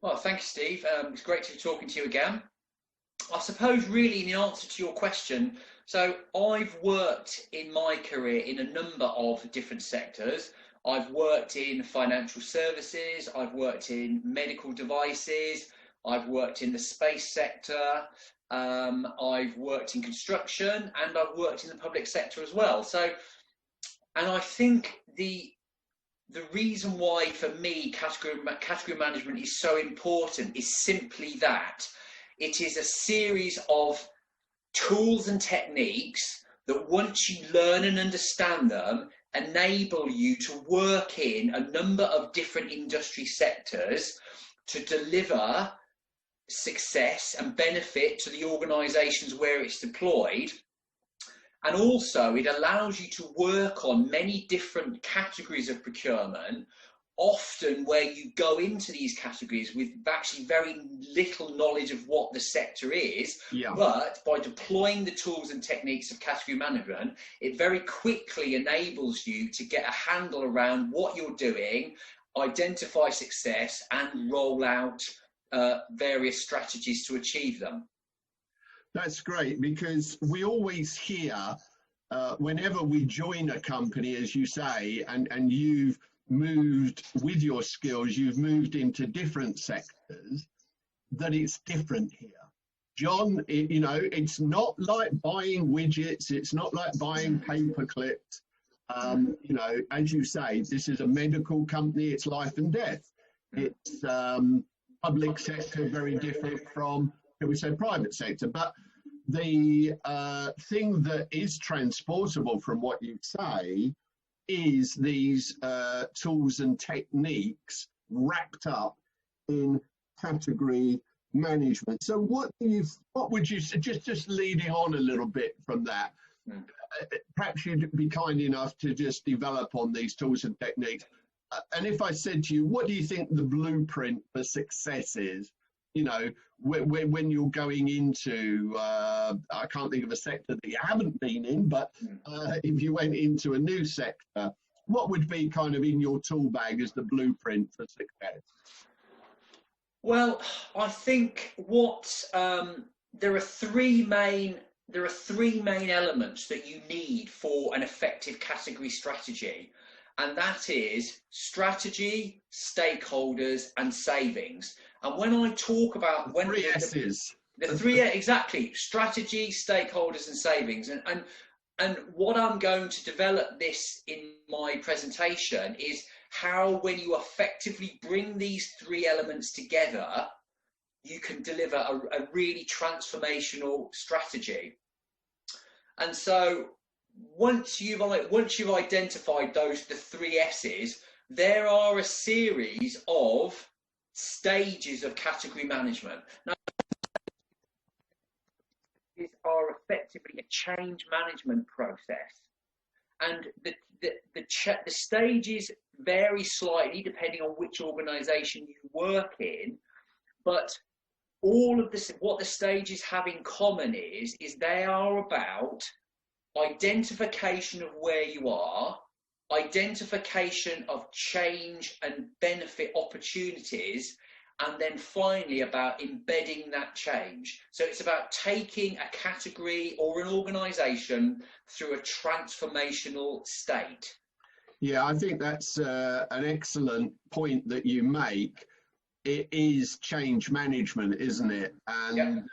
Well, thank you, Steve. It's great to be talking to you again. I suppose, really, in the answer to your question, so I've worked in my career in a number of different sectors. I've worked in financial services, I've worked in medical devices, I've worked in the space sector, I've worked in construction, and I've worked in the public sector as well. So, and I think the reason why, for me, category management is so important is simply that it is a series of tools and techniques that, once you learn and understand them, enable you to work in a number of different industry sectors to deliver success and benefit to the organisations where it's deployed. And also, it allows you to work on many different categories of procurement, often where you go into these categories with actually very little knowledge of what the sector is. Yeah. But by deploying the tools and techniques of category management, it very quickly enables you to get a handle around what you're doing, identify success, and roll out various strategies to achieve them. That's great, because we always hear, whenever we join a company, as you say, and you've moved with your skills, you've moved into different sectors, that it's different here. John, it's not like buying widgets, it's not like buying paper clips. As you say, this is a medical company, it's life and death. It's public sector, very different from, we say, private sector. But the thing that is transportable from what you say is these tools and techniques wrapped up in category management. So what would you suggest, just leading on a little bit from that, perhaps you'd be kind enough to just develop on these tools and techniques. And if I said to you, what do you think the blueprint for success is? When you're going into, I can't think of a sector that you haven't been in, but if you went into a new sector, what would be kind of in your tool bag as the blueprint for success? Well, I think there are three main elements that you need for an effective category strategy. And that is strategy, stakeholders, and savings. And when I talk about the three S's, the three, exactly, strategy, stakeholders, and savings. And what I'm going to develop this in my presentation is how, when you effectively bring these three elements together, you can deliver a really transformational strategy. And so, once you've identified the three S's, there are a series of stages of category management. Now, these are effectively a change management process, and the stages vary slightly depending on which organisation you work in, but all of this, what the stages have in common is they are about identification of where you are, identification of change and benefit opportunities, and then finally about embedding that change. So it's about taking a category or an organisation through a transformational state. Yeah, I think that's an excellent point that you make. It is change management, isn't it? And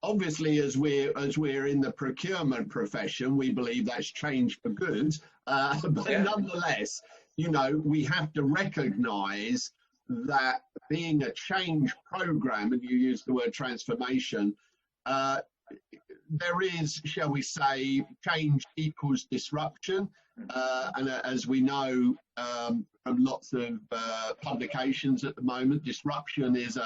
obviously, as we're in the procurement profession, we believe that's change for good. But nonetheless, we have to recognise that being a change program, and you use the word transformation, there is, shall we say, change equals disruption. And as we know from lots of publications at the moment, disruption is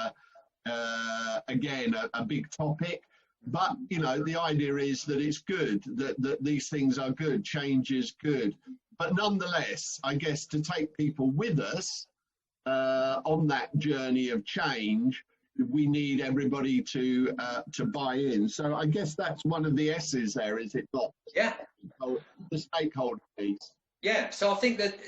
again a big topic. But the idea is that it's good, that these things are good, change is good. But nonetheless, I guess, to take people with us on that journey of change, we need everybody to buy in. So I guess that's one of the S's there, is it not? Yeah. The stakeholder piece. Yeah. So I think that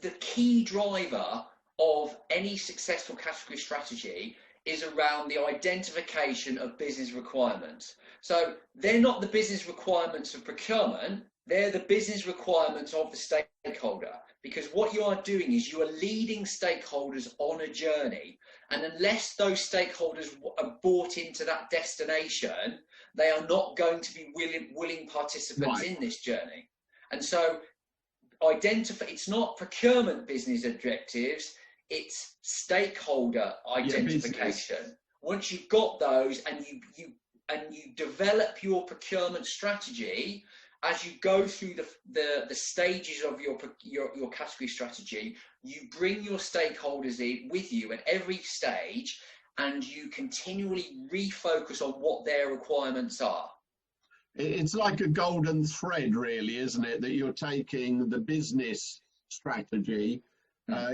the key driver of any successful category strategy is around the identification of business requirements. So they're not the business requirements of procurement, they're the business requirements of the stakeholder. Because what you are doing is you are leading stakeholders on a journey. And unless those stakeholders are bought into that destination, they are not going to be willing participants in this journey. And so it's not procurement business objectives, it's stakeholder identification. Once you've got those and you develop your procurement strategy, as you go through the stages of your category strategy, you bring your stakeholders in with you at every stage, and you continually refocus on what their requirements are. It's like a golden thread, really, isn't it? That you're taking the business strategy,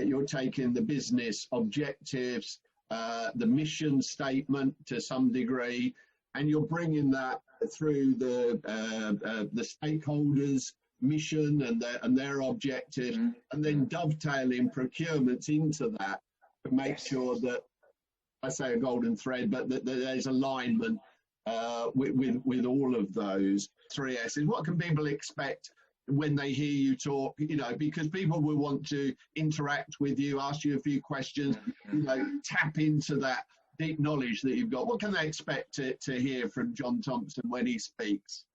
you're taking the business objectives, the mission statement to some degree, and you're bringing that through the stakeholders' mission and their objectives, and then dovetailing procurements into that to make sure that, I say a golden thread, but that there's alignment with all of those three S's. What can people expect when they hear you talk? You know, because people will want to interact with you, ask you a few questions, you know, tap into that deep knowledge that you've got. What can they expect to hear from John Thompson when he speaks?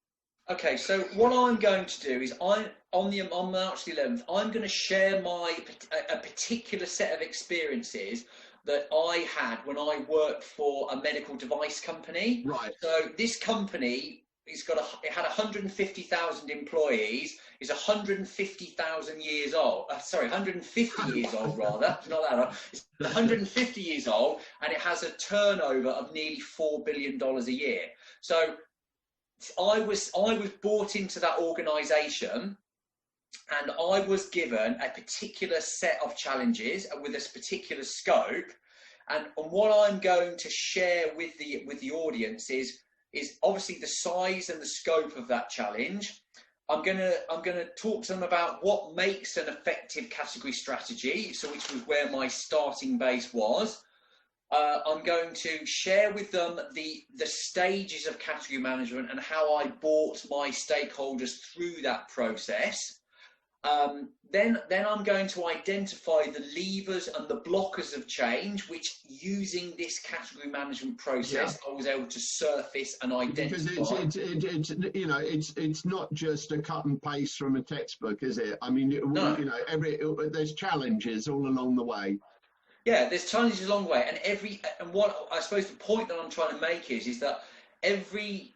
Okay, so what I'm going to do is on March the 11th, I'm going to share a particular set of experiences that I had when I worked for a medical device company. Right. So this company, it had 150,000 employees. It's 150,000 years old. 150 years old rather. Not that old. It's 150 years old, and it has a turnover of nearly $4 billion a year. So I was brought into that organisation, and I was given a particular set of challenges with this particular scope. And what I'm going to share with the audience is obviously the size and the scope of that challenge. I'm gonna talk to them about what makes an effective category strategy, so which was where my starting base was. I'm going to share with them the stages of category management and how I brought my stakeholders through that process. Then I'm going to identify the levers and the blockers of change, which using this category management process, I was able to surface and identify. Because it's not just a cut and paste from a textbook, is it? I mean, no. You know, there's challenges all along the way. Yeah, there's challenges along the way, and what I suppose the point that I'm trying to make is that every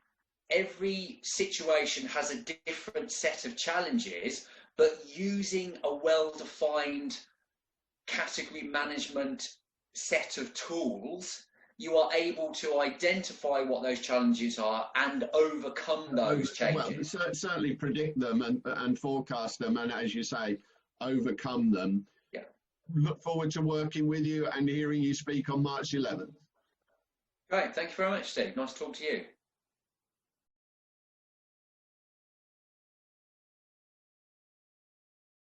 situation has a different set of challenges. But using a well-defined category management set of tools, you are able to identify what those challenges are and overcome those changes. Well, certainly predict them and forecast them, and as you say, overcome them. Yeah. Look forward to working with you and hearing you speak on March 11th. Great. Thank you very much, Steve. Nice to talk to you.